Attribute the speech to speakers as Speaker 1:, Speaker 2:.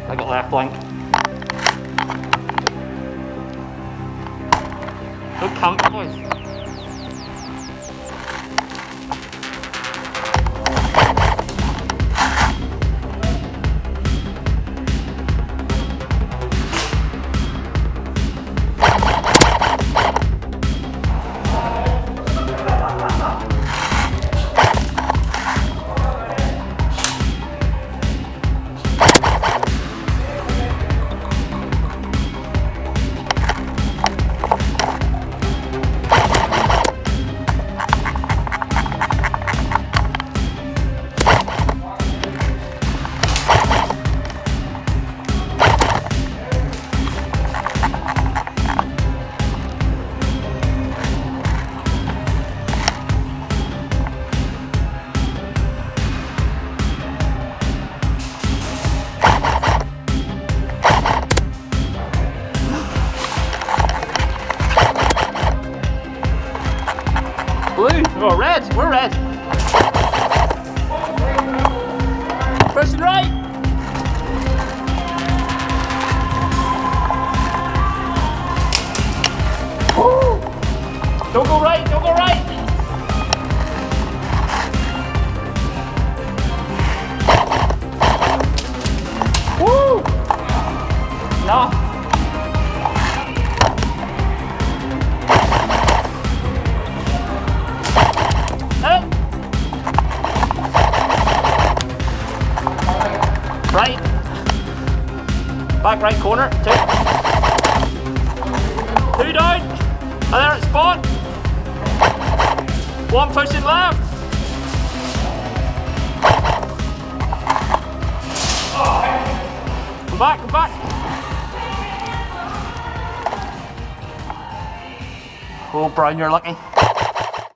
Speaker 1: I got left flank. Don't count, boys. Blue? Oh, red. We're red. Pushing right. Woo. Don't go right. Don't go right. Woo. No. Right, back right corner, two down, and there at spawn, one pushing left, come back, come back, oh Brian, you're lucky.